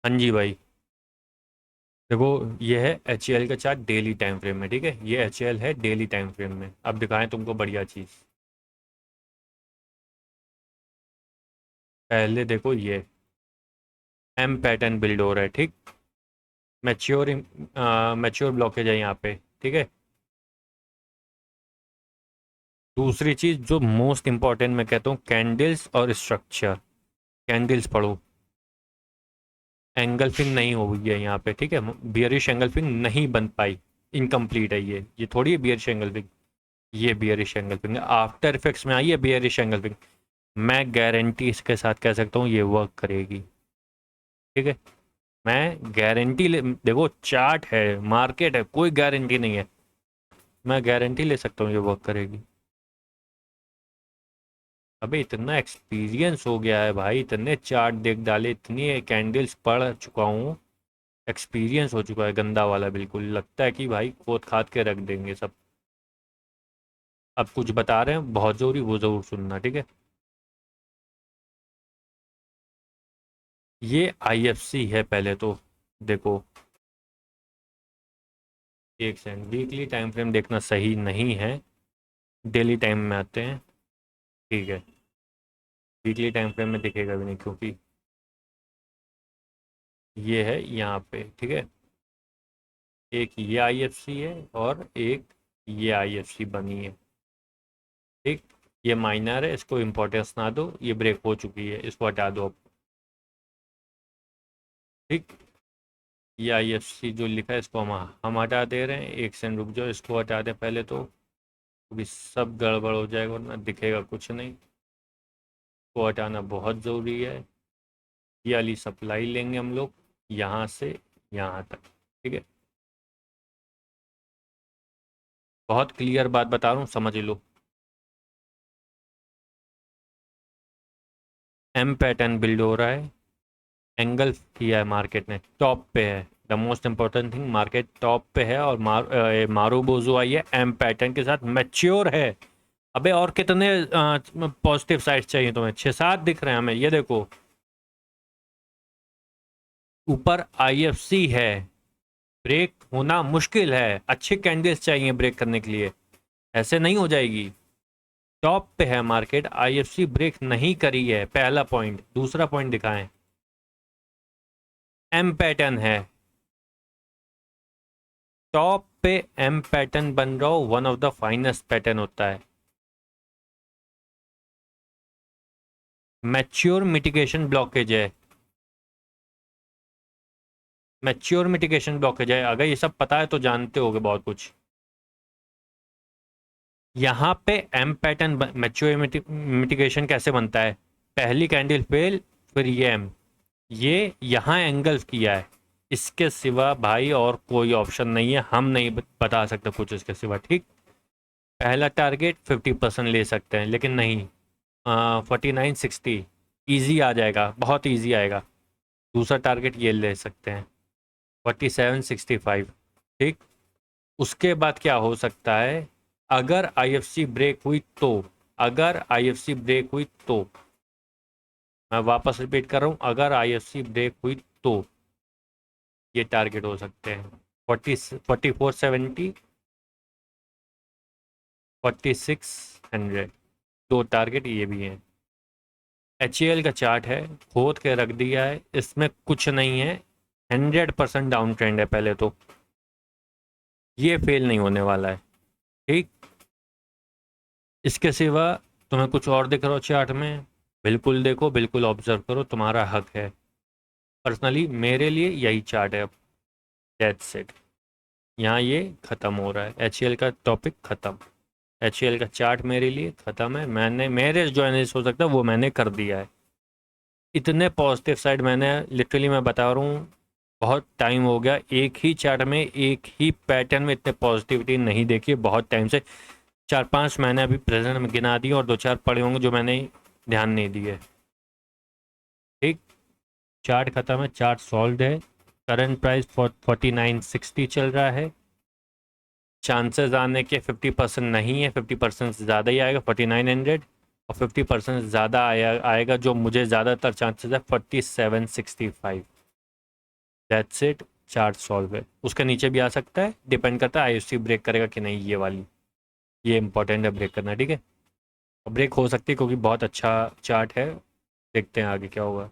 हाँ जी भाई। देखो, ये है एच का चार्ट डेली टाइम फ्रेम में, ठीक है। ये एच है डेली टाइम फ्रेम में। अब दिखाएं तुमको बढ़िया चीज़। पहले देखो, ये एम पैटर्न बिल्ड हो रहा है, ठीक। मैच्योर मैच्योर ब्लॉकेज है यहाँ पे, ठीक है। दूसरी चीज़ जो मोस्ट इंपॉर्टेंट मैं कहता हूँ, कैंडल्स और स्ट्रक्चर। कैंडल्स पढ़ो। एंगल्फिंग नहीं हो गई है यहाँ पे, ठीक है। बियरिश एंगल्फिंग नहीं बन पाई। इनकम्प्लीट है ये थोड़ी है बियरिश एंगल्फिंग। ये बियरिश एंगल्फिंग आफ्टर इफेक्ट्स में आई है, बियरिश एंगल्फिंग। मैं गारंटी इसके साथ कह सकता हूँ ये वर्क करेगी, ठीक है। मैं गारंटी ले, देखो चार्ट है, मार्केट है, कोई गारंटी नहीं है। मैं गारंटी ले सकता हूँ ये वर्क करेगी। अबे इतना एक्सपीरियंस हो गया है भाई, इतने चार्ट देख डाले, इतनी कैंडल्स पढ़ चुका हूँ। एक्सपीरियंस हो चुका है गंदा वाला, बिल्कुल लगता है कि भाई खोद खाद के रख देंगे सब। अब कुछ बता रहे हैं बहुत जरूरी, वो जरूर सुनना, ठीक है। ये आईएफसी है पहले तो। देखो, एक सेकंड, वीकली टाइम फ्रेम देखना सही नहीं है। डेली टाइम में आते हैं, ठीक है। वीकली टाइम फ्रेम में दिखेगा भी नहीं, क्योंकि ये है यहाँ पे, ठीक है। एक ये आईएफसी है और एक ये आईएफसी बनी है, ठीक। ये माइनर है, इसको इम्पोर्टेंस ना दो, ये ब्रेक हो चुकी है, इसको हटा दो अब, ठीक। ये आईएफसी जो लिखा है इसको हम हटा दे रहे हैं। एक सेकंड रुक जाओ, इसको हटा दें पहले तो, क्योंकि सब गड़बड़ हो जाएगा वरना दिखेगा कुछ नहीं। को हटाना बहुत ज़रूरी है। ये वाली सप्लाई लेंगे हम लोग यहाँ से यहाँ तक, ठीक है। बहुत क्लियर बात बता रहा हूँ, समझ लो। एम पैटर्न बिल्ड हो रहा है, एंगल किया है मार्केट ने, टॉप पे है। The most important thing, market top पे है और मारू बोजो आई है एम पैटर्न के साथ, मैच्योर है। अबे और कितने पॉजिटिव साइड्स चाहिए तुम्हें? 6-7 दिख रहे हैं हमें, ये देखो। ऊपर आईएफसी है, ब्रेक होना मुश्किल है, अच्छे कैंडल्स चाहिए ब्रेक करने के लिए, ऐसे नहीं हो जाएगी। टॉप पे है मार्केट, आईएफसी ब्रेक नहीं करी है, पहला पॉइंट। दूसरा पॉइंट दिखाएं, एम पैटर्न है, टॉप पे एम पैटर्न बन रहा हो, one of the finest pattern होता है। मैच्योर मिटिगेशन ब्लॉकेज है, मैच्योर मिटिगेशन ब्लॉकेज है। अगर ये सब पता है तो जानते होगे बहुत कुछ। यहाँ पे एम पैटर्न मैच्योर मिटिगेशन कैसे बनता है? पहली कैंडल फेल, फिर ये एम, ये यहाँ एंगल किया है। इसके सिवा भाई और कोई ऑप्शन नहीं है, हम नहीं बता सकते कुछ इसके सिवा, ठीक। पहला टारगेट 50% ले सकते हैं, लेकिन नहीं, 4960 ईजी आ जाएगा, बहुत ईजी आएगा। दूसरा टारगेट ये ले सकते हैं, 4765, ठीक। उसके बाद क्या हो सकता है? अगर आईएफसी ब्रेक हुई तो, अगर आईएफसी ब्रेक हुई तो, मैं वापस रिपीट कर रहा हूँ, अगर आईएफसी ब्रेक हुई तो ये टारगेट हो सकते हैं 4470, 4600। दो टारगेट ये भी हैं। एच का चार्ट है, खोद के रख दिया है, इसमें कुछ नहीं है। 100% डाउन ट्रेंड है पहले तो, ये फेल नहीं होने वाला है, ठीक। इसके सिवा तुम्हें कुछ और दिख रहा हो चार्ट में, बिल्कुल देखो, बिल्कुल ऑब्जर्व करो, तुम्हारा हक है। पर्सनली मेरे लिए यही चार्ट है अब, दैट्स इट। यहाँ ये ख़त्म हो रहा है, एच का टॉपिक ख़त्म। एच का चार्ट मेरे लिए ख़त्म है, मैंने मेरे जो एनालिसिस हो सकता है वो मैंने कर दिया है। इतने पॉजिटिव साइड मैंने, लिटरली मैं बता रहा हूँ, बहुत टाइम हो गया एक ही चार्ट में, एक ही पैटर्न में इतने पॉजिटिविटी नहीं देखी बहुत टाइम से। 4-5 मैंने अभी प्रेजेंट में गिना दिए और 2-4 पड़े होंगे जो मैंने ध्यान नहीं दिए, ठीक। चार्ट खत्म है, चार्ट सॉल्व है। करंट प्राइस 4960 चल रहा है। चांसेस आने के 50% नहीं है, 50% से ज़्यादा ही आएगा, 4900। और 50% ज़्यादा आएगा जो मुझे ज़्यादातर चांसेस है, 4765। दैट्स इट, चार्ट सॉल्व है। उसके नीचे भी आ सकता है, डिपेंड करता है आईओसी ब्रेक करेगा कि नहीं। ये वाली, ये इंपॉर्टेंट है ब्रेक करना, ठीक है। ब्रेक हो सकती है क्योंकि बहुत अच्छा चार्ट है। देखते हैं आगे क्या होगा।